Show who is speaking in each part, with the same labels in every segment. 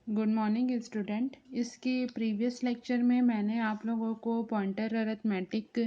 Speaker 1: Good morning student. इसके previous lecture में मैंने आप लोगों को पॉइंटर अरिथमेटिक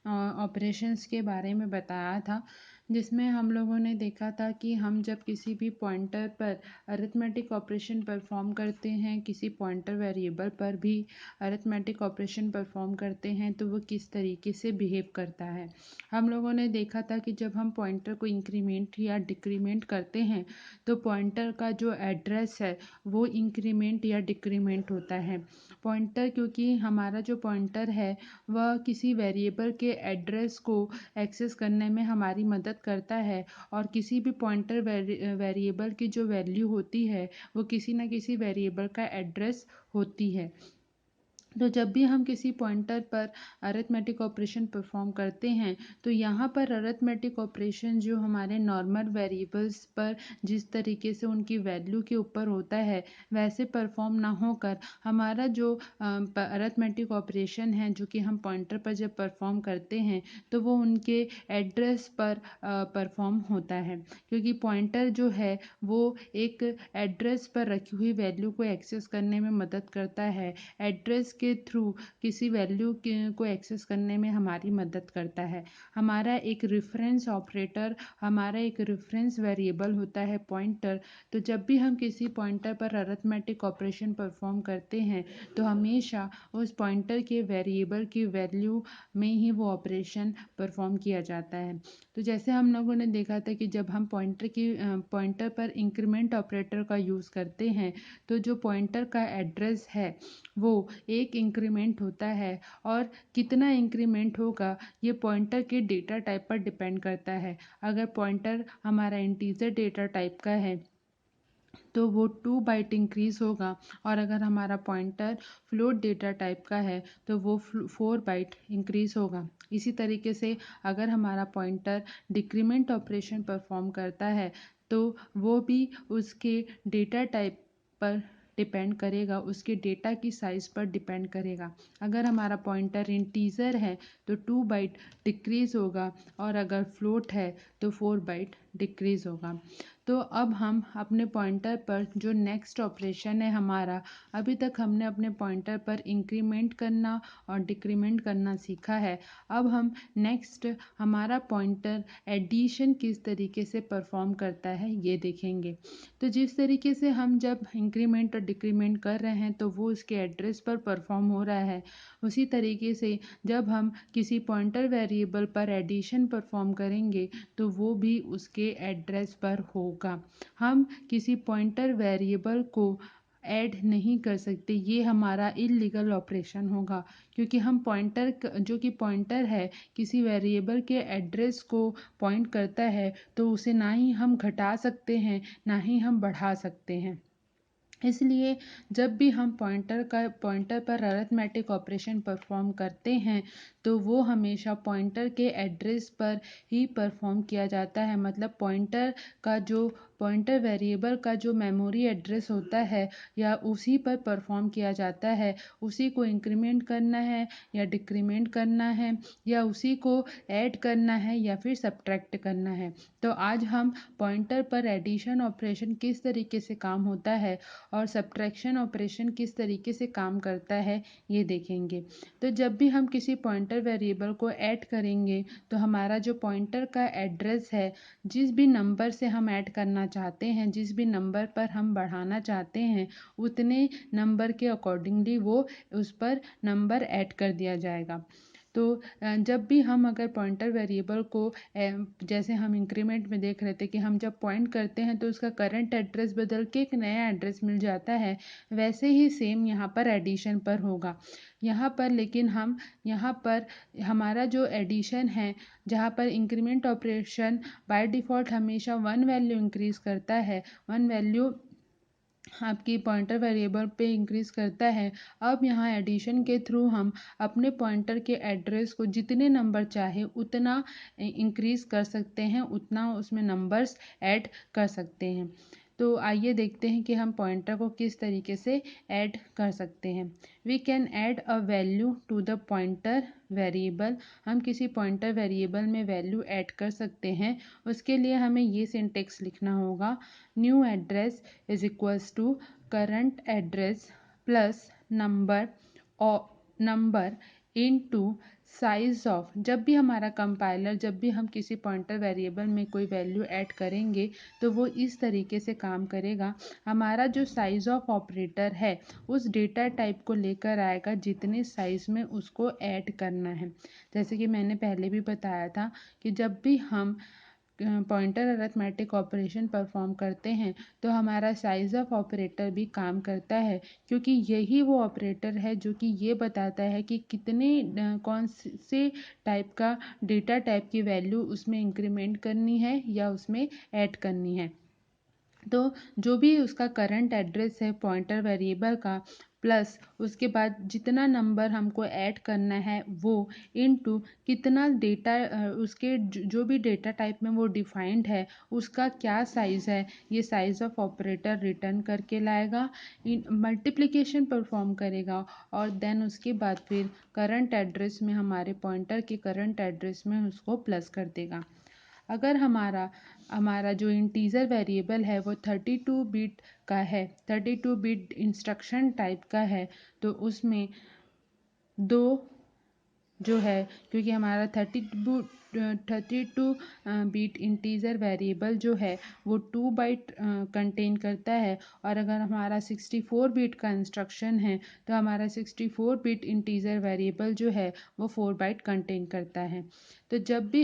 Speaker 1: ऑपरेशंस के बारे में बताया था, जिसमें हम लोगों ने देखा था कि हम जब किसी भी पॉइंटर पर अरिथमेटिक ऑपरेशन परफॉर्म करते हैं, किसी पॉइंटर वेरिएबल पर भी अरिथमेटिक ऑपरेशन परफॉर्म करते हैं, तो वो किस तरीके से बिहेव करता है। हम लोगों ने देखा था कि जब हम पॉइंटर को इंक्रीमेंट या डिक्रीमेंट करते हैं तो पॉइंटर का जो एड्रेस है वो इंक्रीमेंट या डिक्रीमेंट होता है। पॉइंटर, क्योंकि हमारा जो पॉइंटर है वह किसी वेरिएबल के एड्रेस को एक्सेस करने में हमारी मदद करता है, और किसी भी पॉइंटर वेरिएबल की जो वैल्यू होती है वो किसी न किसी वेरिएबल का एड्रेस होती है। तो जब भी हम किसी पॉइंटर पर अरिथमेटिक ऑपरेशन परफॉर्म करते हैं तो यहाँ पर अरिथमेटिक ऑपरेशन जो हमारे नॉर्मल वेरिएबल्स पर जिस तरीके से उनकी वैल्यू के ऊपर होता है वैसे परफॉर्म ना होकर हमारा जो अरिथमेटिक ऑपरेशन है जो कि हम पॉइंटर पर जब परफॉर्म करते हैं तो वो उनके एड्रेस पर परफॉर्म होता है, क्योंकि पॉइंटर जो है वो एक एड्रेस पर रखी हुई वैल्यू को एक्सेस करने में मदद करता है। एड्रेस के थ्रू किसी वैल्यू को एक्सेस करने में हमारी मदद करता है। हमारा एक रेफरेंस ऑपरेटर, हमारा एक रेफरेंस वेरिएबल होता है पॉइंटर। तो जब भी हम किसी पॉइंटर पर अरिथमेटिक ऑपरेशन परफॉर्म करते हैं तो हमेशा उस पॉइंटर के वेरिएबल की वैल्यू में ही वो ऑपरेशन परफॉर्म किया जाता है। तो जैसे हम लोगों ने देखा था कि जब हम पॉइंटर पर इंक्रीमेंट ऑपरेटर का यूज़ करते हैं तो जो पॉइंटर का एड्रेस है वो एक इंक्रीमेंट होता है, और कितना इंक्रीमेंट होगा ये पॉइंटर के डेटा टाइप पर डिपेंड करता है। अगर पॉइंटर हमारा इंटीजर डेटा टाइप का है तो वो 2 बाइट इंक्रीज होगा, और अगर हमारा पॉइंटर फ्लोट डेटा टाइप का है तो वो 4 बाइट इंक्रीज होगा। इसी तरीके से अगर हमारा पॉइंटर डिक्रीमेंट ऑपरेशन परफॉर्म करता है तो वो भी उसके डेटा टाइप पर डिपेंड करेगा, उसके डेटा की साइज़ पर डिपेंड करेगा। अगर हमारा पॉइंटर इंटीजर है तो 2 बाइट डिक्रीज़ होगा, और अगर फ्लोट है तो 4 बाइट डिक्रीज़ होगा। तो अब हम अपने पॉइंटर पर जो नेक्स्ट ऑपरेशन है हमारा, अभी तक हमने अपने पॉइंटर पर इंक्रीमेंट करना और डिक्रीमेंट करना सीखा है। अब हम नेक्स्ट हमारा पॉइंटर एडिशन किस तरीके से परफॉर्म करता है ये देखेंगे। तो जिस तरीके से हम जब इंक्रीमेंट और डिक्रीमेंट कर रहे हैं तो वो उसके एड्रेस पर परफॉर्म हो रहा है, उसी तरीके से जब हम किसी पॉइंटर वेरिएबल पर एडिशन परफॉर्म करेंगे तो वो भी उसके एड्रेस पर होगा। हम किसी पॉइंटर वेरिएबल को ऐड नहीं कर सकते, ये हमारा इल्लीगल ऑपरेशन होगा, क्योंकि हम पॉइंटर जो कि पॉइंटर है किसी वेरिएबल के एड्रेस को पॉइंट करता है तो उसे ना ही हम घटा सकते हैं ना ही हम बढ़ा सकते हैं। इसलिए जब भी हम पॉइंटर पर अरिथमेटिक ऑपरेशन परफॉर्म करते हैं तो वो हमेशा पॉइंटर के एड्रेस पर ही परफॉर्म किया जाता है। मतलब पॉइंटर वेरिएबल का जो मेमोरी एड्रेस होता है या उसी पर परफॉर्म किया जाता है, उसी को इंक्रीमेंट करना है या डिक्रीमेंट करना है, या उसी को ऐड करना है या फिर सब्ट्रैक्ट करना है। तो आज हम पॉइंटर पर एडिशन ऑपरेशन किस तरीके से काम होता है और सब्ट्रैक्शन ऑपरेशन किस तरीके से काम करता है ये देखेंगे। तो जब भी हम किसी पॉइंटर वेरिएबल को ऐड करेंगे तो हमारा जो पॉइंटर का एड्रेस है, जिस भी नंबर से हम ऐड करना चाहते हैं, जिस भी नंबर पर हम बढ़ाना चाहते हैं, उतने नंबर के अकॉर्डिंगली वो उस पर नंबर ऐड कर दिया जाएगा। तो जब भी हम अगर पॉइंटर वेरिएबल को जैसे हम इंक्रीमेंट में देख रहे थे कि हम जब पॉइंट करते हैं तो उसका करंट एड्रेस बदल के एक नया एड्रेस मिल जाता है, वैसे ही सेम यहाँ पर एडिशन पर होगा। यहाँ पर हमारा जो एडिशन है, जहाँ पर इंक्रीमेंट ऑपरेशन बाय डिफ़ॉल्ट हमेशा 1 वैल्यू इंक्रीज़ करता है, 1 वैल्यू आपकी पॉइंटर वेरिएबल पे इंक्रीज करता है। अब यहाँ एडिशन के थ्रू हम अपने पॉइंटर के एड्रेस को जितने नंबर चाहे उतना इंक्रीज कर सकते हैं, उतना उसमें नंबर्स ऐड कर सकते हैं। तो आइए देखते हैं कि हम पॉइंटर को किस तरीके से ऐड कर सकते हैं। We can add a value to the pointer variable. हम किसी पॉइंटर वेरिएबल में वैल्यू ऐड कर सकते हैं। उसके लिए हमें ये सिंटेक्स लिखना होगा, new address is equals to current address plus number और नंबर इनटू साइज ऑफ। जब भी हमारा कंपाइलर, जब भी हम किसी पॉइंटर वेरिएबल में कोई वैल्यू ऐड करेंगे तो वो इस तरीके से काम करेगा। हमारा जो साइज ऑफ ऑपरेटर है उस डेटा टाइप को लेकर आएगा जितने साइज में उसको ऐड करना है। जैसे कि मैंने पहले भी बताया था कि जब भी हम पॉइंटर अरिथमेटिक ऑपरेशन परफॉर्म करते हैं तो हमारा साइज ऑफ ऑपरेटर भी काम करता है, क्योंकि यही वो ऑपरेटर है जो कि ये बताता है कि कितने कौन से टाइप का डेटा टाइप की वैल्यू उसमें इंक्रीमेंट करनी है या उसमें ऐड करनी है। तो जो भी उसका करंट एड्रेस है पॉइंटर वेरिएबल का, प्लस उसके बाद जितना नंबर हमको ऐड करना है वो इनटू कितना डेटा, उसके जो भी डेटा टाइप में वो डिफाइंड है उसका क्या साइज़ है, ये साइज़ ऑफ ऑपरेटर रिटर्न करके लाएगा, मल्टीप्लिकेशन परफॉर्म करेगा और देन उसके बाद फिर करंट एड्रेस में, हमारे पॉइंटर के करंट एड्रेस में उसको प्लस कर देगा। अगर हमारा हमारा जो इंटीजर वेरिएबल है वो 32 बिट का है, 32 बिट इंस्ट्रक्शन टाइप का है, तो उसमें दो जो है, क्योंकि हमारा 32 बीट इंटीजर वेरिएबल जो है वो 2 बाइट कंटेन करता है, और अगर हमारा 64 बिट का इंस्ट्रक्शन है तो हमारा 64 बिट इंटीजर वेरिएबल जो है वो 4 बाइट कंटेन करता है। तो जब भी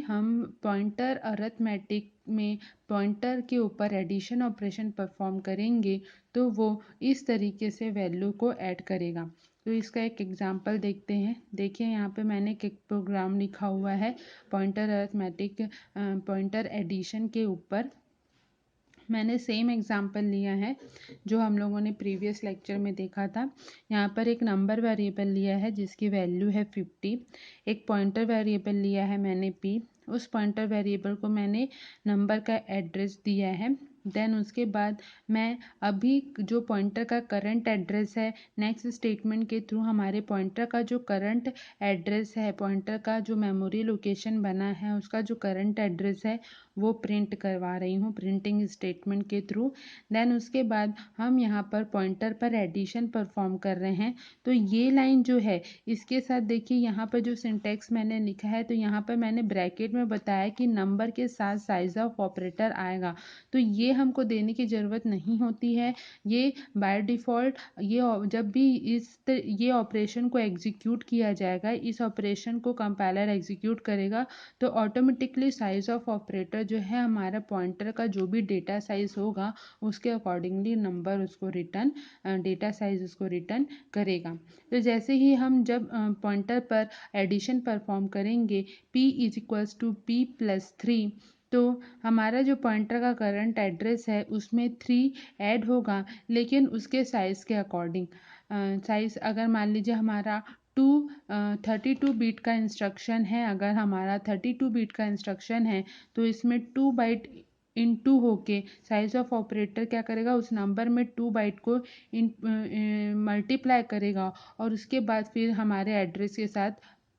Speaker 1: हम पॉइंटर अरिथमेटिक में पॉइंटर के ऊपर एडिशन ऑपरेशन परफॉर्म करेंगे तो वो इस तरीके से वैल्यू को ऐड करेगा। तो इसका एक एग्जांपल देखते हैं। देखिए यहाँ पे मैंने एक प्रोग्राम लिखा हुआ है पॉइंटर अरिथमेटिक पॉइंटर एडिशन के ऊपर। मैंने सेम एग्जांपल लिया है जो हम लोगों ने प्रीवियस लेक्चर में देखा था। यहाँ पर एक नंबर वेरिएबल लिया है जिसकी वैल्यू है 50। एक पॉइंटर वेरिएबल लिया है मैंने p। उस पॉइंटर वेरिएबल को मैंने नंबर का एड्रेस दिया है। देन उसके बाद मैं अभी जो पॉइंटर का करंट एड्रेस है, नेक्स्ट स्टेटमेंट के थ्रू हमारे पॉइंटर का जो करंट एड्रेस है, पॉइंटर का जो मेमोरी लोकेशन बना है उसका जो करंट एड्रेस है वो प्रिंट करवा रही हूँ प्रिंटिंग स्टेटमेंट के थ्रू। देन उसके बाद हम यहाँ पर पॉइंटर पर एडिशन परफॉर्म कर रहे हैं। तो ये लाइन जो है इसके साथ देखिए यहाँ पर जो सिंटेक्स मैंने लिखा है, तो यहाँ पर मैंने ब्रैकेट में बताया कि नंबर के साथ साइज ऑफ ऑपरेटर आएगा, तो ये हमको देने की ज़रूरत नहीं होती है। ये बाय डिफ़ॉल्ट जब भी ये ऑपरेशन को एग्जीक्यूट किया जाएगा, इस ऑपरेशन को कंपाइलर एग्जीक्यूट करेगा तो ऑटोमेटिकली साइज ऑफ ऑपरेटर जो है हमारा पॉइंटर का जो भी डेटा साइज होगा उसके अकॉर्डिंगली नंबर उसको रिटर्न, डेटा साइज उसको रिटर्न करेगा। तो जैसे ही हम जब पॉइंटर पर एडिशन परफॉर्म करेंगे p is equals to p plus 3, तो हमारा जो पॉइंटर का करंट एड्रेस है उसमें 3 ऐड होगा, लेकिन उसके साइज़ के अकॉर्डिंग। साइज़ अगर मान लीजिए हमारा 32 बीट का इंस्ट्रक्शन है, अगर हमारा 32 बीट का इंस्ट्रक्शन है तो इसमें 2 बाइट इन टू होके साइज ऑफ ऑपरेटर क्या करेगा, उस नंबर में 2 बाइट को इन मल्टीप्लाई करेगा और उसके बाद फिर हमारे एड्रेस के साथ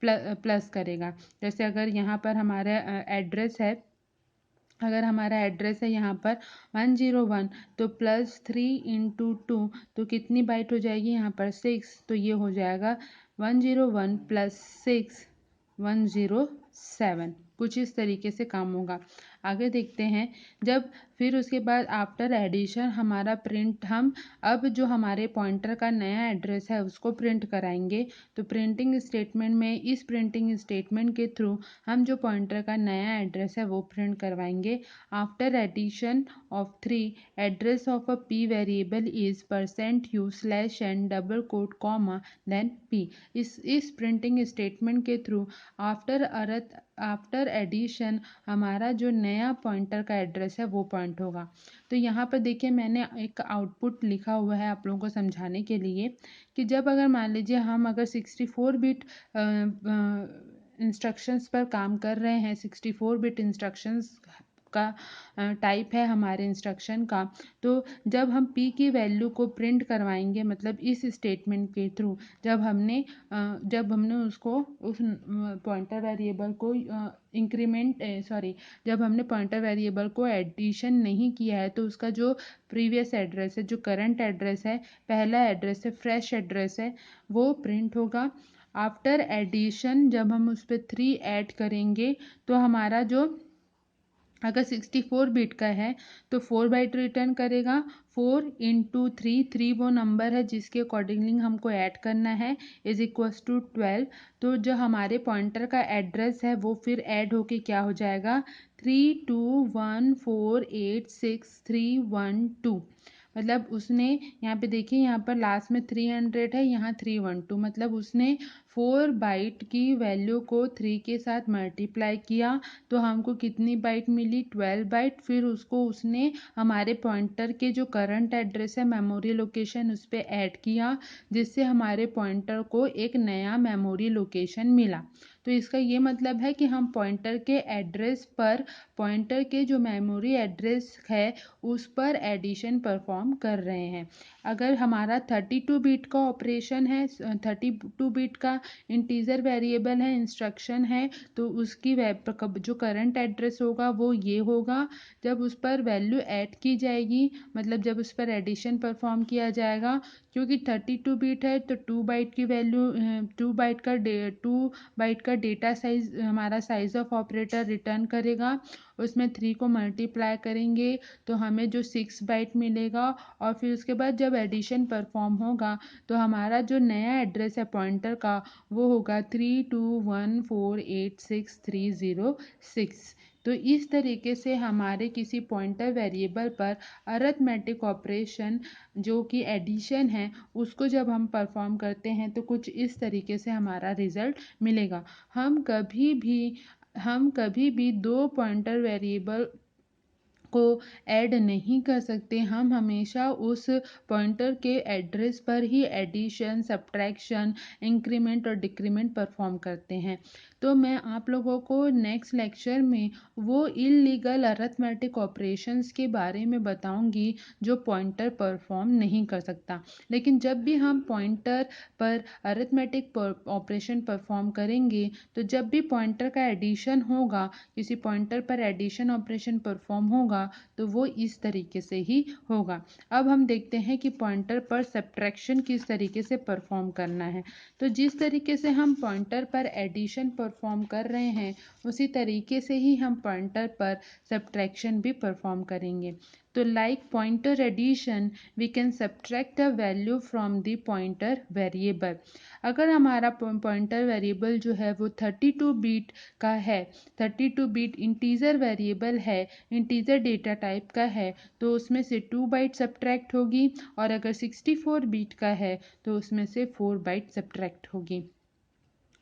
Speaker 1: प्लस करेगा। जैसे अगर यहाँ पर हमारा एड्रेस है, अगर हमारा एड्रेस है यहाँ पर 101, तो +3 इंटू 2 तो कितनी बाइट हो जाएगी यहाँ पर 6, तो ये हो जाएगा 101 + 6 107। कुछ इस तरीके से काम होगा। आगे देखते हैं। जब फिर उसके बाद आफ्टर एडिशन हमारा प्रिंट, हम अब जो हमारे पॉइंटर का नया एड्रेस है उसको प्रिंट कराएंगे। तो प्रिंटिंग स्टेटमेंट में, इस प्रिंटिंग स्टेटमेंट के थ्रू हम जो पॉइंटर का नया एड्रेस है वो प्रिंट करवाएंगे। After addition of 3, address of a p variable is %u/n double quote comma then p। इस प्रिंटिंग स्टेटमेंट के थ्रू आफ्टर एडिशन हमारा जो नया पॉइंटर का एड्रेस है वो पॉइंट होगा। तो यहाँ पर देखिए मैंने एक आउटपुट लिखा हुआ है आप लोगों को समझाने के लिए कि जब अगर मान लीजिए हम अगर 64 बिट इंस्ट्रक्शंस पर काम कर रहे हैं, 64 बिट इंस्ट्रक्शंस का टाइप है हमारे इंस्ट्रक्शन का। तो जब हम p की वैल्यू को प्रिंट करवाएंगे, मतलब इस स्टेटमेंट के थ्रू, जब हमने उसको उस पॉइंटर वेरिएबल को जब हमने पॉइंटर वेरिएबल को एडिशन नहीं किया है, तो उसका जो प्रीवियस एड्रेस है, जो करंट एड्रेस है, पहला एड्रेस है, फ्रेश एड्रेस है, वो प्रिंट होगा। आफ्टर एडिशन जब हम उस पर 3 ऐड करेंगे तो हमारा जो, अगर 64 बिट का है तो 4 बाइट रिटर्न करेगा। 4 इंटू 3 वो नंबर है जिसके अकॉर्डिंगली हमको ऐड करना है, इज इक्वल्स टू 12। तो जो हमारे पॉइंटर का एड्रेस है वो फिर ऐड होके क्या हो जाएगा, 3214866312। मतलब उसने यहाँ पे देखिए, यहाँ पर लास्ट में 300 है, यहाँ 312, मतलब उसने 4 बाइट की वैल्यू को 3 के साथ मल्टीप्लाई किया तो हमको कितनी बाइट मिली, 12 बाइट। फिर उसको उसने हमारे पॉइंटर के जो करंट एड्रेस है, मेमोरी लोकेशन, उस पर ऐड किया, जिससे हमारे पॉइंटर को एक नया मेमोरी लोकेशन मिला। तो इसका ये मतलब है कि हम पॉइंटर के एड्रेस पर, पॉइंटर के जो मेमोरी एड्रेस है उस पर एडिशन परफॉर्म कर रहे हैं। अगर हमारा 32 बिट का ऑपरेशन है, 32 बिट का इंटीजर वेरिएबल है, इंस्ट्रक्शन है, तो उसकी जो करंट एड्रेस होगा वो ये होगा। जब उस पर वैल्यू ऐड की जाएगी, मतलब जब उस पर एडिशन परफॉर्म किया जाएगा, क्योंकि 32 बिट है तो 2 बाइट की वैल्यू, 2 बाइट का डेटा साइज हमारा साइज ऑफ ऑपरेटर रिटर्न करेगा। उसमें 3 को मल्टीप्लाई करेंगे तो हमें जो 6 बाइट मिलेगा, और फिर उसके बाद जब एडिशन परफॉर्म होगा तो हमारा जो नया एड्रेस है पॉइंटर का वो होगा 3214866306। तो इस तरीके से हमारे किसी पॉइंटर वेरिएबल पर अरिथमेटिक ऑपरेशन जो कि एडिशन है उसको जब हम परफॉर्म करते हैं तो कुछ इस तरीके से हमारा रिजल्ट मिलेगा। हम कभी भी दो पॉइंटर वेरिएबल को ऐड नहीं कर सकते। हम हमेशा उस पॉइंटर के एड्रेस पर ही एडिशन, सब्ट्रैक्शन, इंक्रीमेंट और डिक्रीमेंट परफॉर्म करते हैं। तो मैं आप लोगों को नेक्स्ट लेक्चर में वो इलीगल अरिथमेटिक ऑपरेशंस के बारे में बताऊंगी जो पॉइंटर परफॉर्म नहीं कर सकता। लेकिन जब भी हम पॉइंटर पर अरिथमेटिक ऑपरेशन परफॉर्म करेंगे, तो जब भी पॉइंटर का एडिशन होगा, किसी पॉइंटर पर एडिशन ऑपरेशन परफॉर्म होगा, तो वो इस तरीके से ही होगा। अब हम देखते हैं कि पॉइंटर पर सब्ट्रैक्शन किस तरीके से परफॉर्म करना है। तो जिस तरीके से हम पॉइंटर पर एडिशन परफॉर्म कर रहे हैं उसी तरीके से ही हम पॉइंटर पर सब्ट्रैक्शन भी परफॉर्म करेंगे। तो like pointer addition, we can subtract a value from the pointer variable. अगर हमारा पॉइंटर वेरिएबल जो है वो 32 बिट का है, 32 बिट इंटीजर वेरिएबल है, इंटीजर डेटा टाइप का है, तो उसमें से 2 बाइट सब्ट्रैक्ट होगी, और अगर 64 बिट का है तो उसमें से 4 बाइट सब्ट्रैक्ट होगी।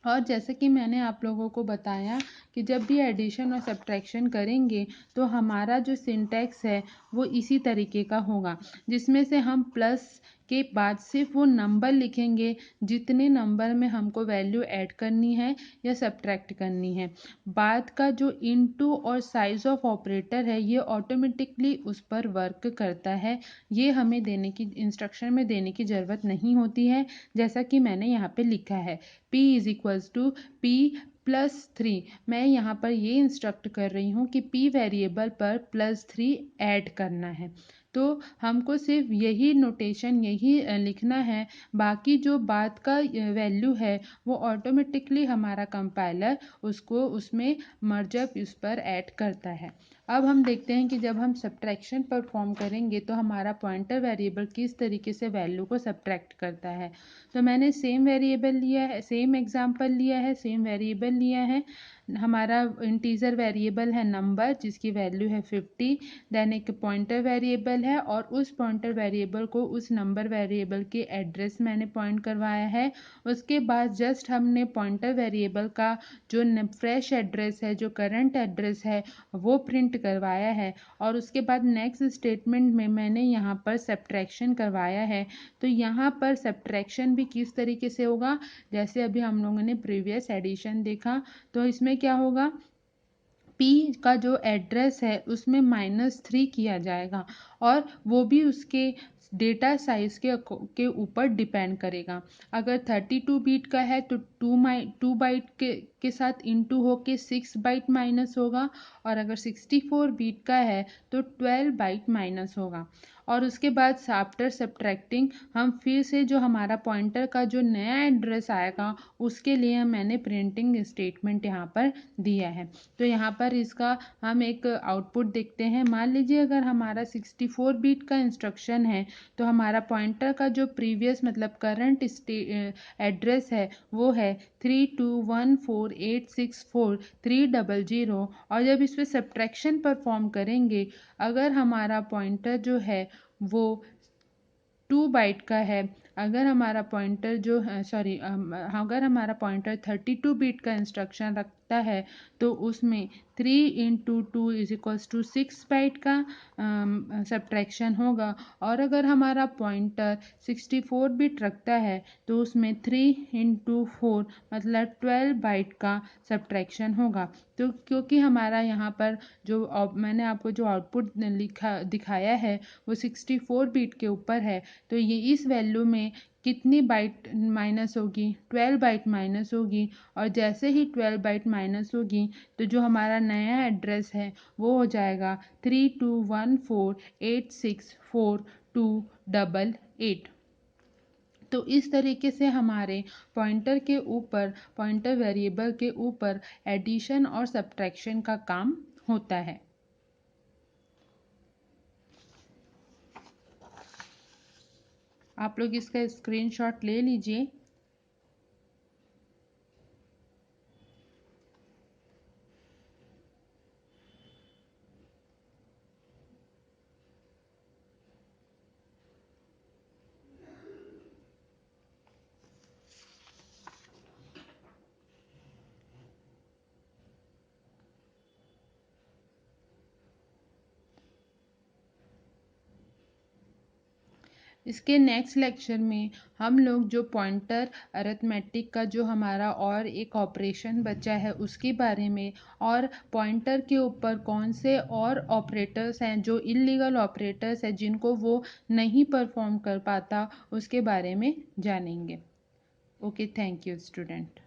Speaker 1: और जैसे कि मैंने आप लोगों को बताया कि जब भी एडिशन और सब्ट्रैक्शन करेंगे तो हमारा जो सिंटैक्स है वो इसी तरीके का होगा, जिसमें से हम प्लस के बाद सिर्फ वो नंबर लिखेंगे जितने नंबर में हमको वैल्यू ऐड करनी है या सब्ट्रैक्ट करनी है। बाद का जो इनटू और साइज ऑफ ऑपरेटर है ये ऑटोमेटिकली उस पर वर्क करता है, ये हमें देने की, इंस्ट्रक्शन में देने की ज़रूरत नहीं होती है। जैसा कि मैंने यहाँ पे लिखा है p is equals to p+3, मैं यहाँ पर ये इंस्ट्रक्ट कर रही हूँ कि p वेरिएबल पर +3 ऐड करना है। तो हमको सिर्फ यही नोटेशन, यही लिखना है, बाकी जो बाद का वैल्यू है वो ऑटोमेटिकली हमारा कंपाइलर उसको उसमें मर्जअप उस पर ऐड करता है। अब हम देखते हैं कि जब हम सब्ट्रैक्शन परफॉर्म करेंगे तो हमारा पॉइंटर वेरिएबल किस तरीके से वैल्यू को सब्ट्रैक्ट करता है। तो मैंने सेम वेरिएबल लिया है, सेम एग्जांपल लिया है, सेम वेरिएबल लिया है। हमारा इंटीजर वेरिएबल है नंबर जिसकी वैल्यू है 50, देन एक पॉइंटर वेरिएबल है और उस पॉइंटर वेरिएबल को उस नंबर वेरिएबल के एड्रेस मैंने पॉइंट करवाया है। उसके बाद जस्ट हमने पॉइंटर वेरिएबल का जो फ्रेश एड्रेस है, जो करंट एड्रेस है, वो प्रिंट करवाया है, और उसके बाद नेक्स्ट स्टेटमेंट में मैंने यहाँ पर सब्ट्रैक्शन करवाया है। तो यहाँ पर सब्ट्रैक्शन भी किस तरीके से होगा, जैसे अभी हम लोगों ने प्रीवियस एडिशन देखा, तो इसमें क्या होगा, पी का जो एड्रेस है उसमें -3 किया जाएगा और वो भी उसके डेटा साइज के ऊपर डिपेंड करेगा। अगर 32 बीट का है तो 2 बाइट के साथ इंटू होके 6 बाइट माइनस होगा, और अगर 64 बीट का है तो 12 बाइट माइनस होगा। और उसके बाद आफ्टर सब्ट्रैक्टिंग हम फिर से जो हमारा पॉइंटर का जो नया एड्रेस आएगा उसके लिए मैंने प्रिंटिंग स्टेटमेंट यहाँ पर दिया है। तो यहाँ पर इसका हम एक आउटपुट देखते हैं। मान लीजिए अगर हमारा 64 बीट का इंस्ट्रक्शन है तो हमारा पॉइंटर का जो प्रीवियस मतलब करंट एड्रेस है वो है 3214864300। और जब इस पर सब्ट्रैक्शन परफॉर्म करेंगे, अगर हमारा पॉइंटर जो है वो 2 बाइट का है, अगर हमारा पॉइंटर जो है अगर हमारा पॉइंटर 32 बीट का इंस्ट्रक्शन रखता है तो उसमें 3 × 2 = 6 बाइट का सब्ट्रैक्शन होगा। और अगर हमारा पॉइंटर 64 बिट रखता है तो उसमें 3 × 4 मतलब 12 बाइट का सब्ट्रैक्शन होगा। तो क्योंकि हमारा यहाँ पर जो मैंने आपको जो आउटपुट दिखाया है वो 64 बीट के ऊपर है, तो ये इस वैल्यू में कितनी बाइट माइनस होगी, 12 बाइट माइनस होगी। और जैसे ही 12 बाइट माइनस होगी तो जो हमारा नया एड्रेस है वो हो जाएगा 3214864288। तो इस तरीके से हमारे पॉइंटर के ऊपर, पॉइंटर वेरिएबल के ऊपर एडिशन और सब्ट्रैक्शन का काम होता है। आप लोग इसका स्क्रीनशॉट ले लीजिए। इसके नेक्स्ट लेक्चर में हम लोग जो पॉइंटर अरिथमेटिक का जो हमारा और एक ऑपरेशन बचा है उसके बारे में, और पॉइंटर के ऊपर कौन से और ऑपरेटर्स हैं जो इलीगल ऑपरेटर्स हैं जिनको वो नहीं परफॉर्म कर पाता, उसके बारे में जानेंगे। Okay, thank you student.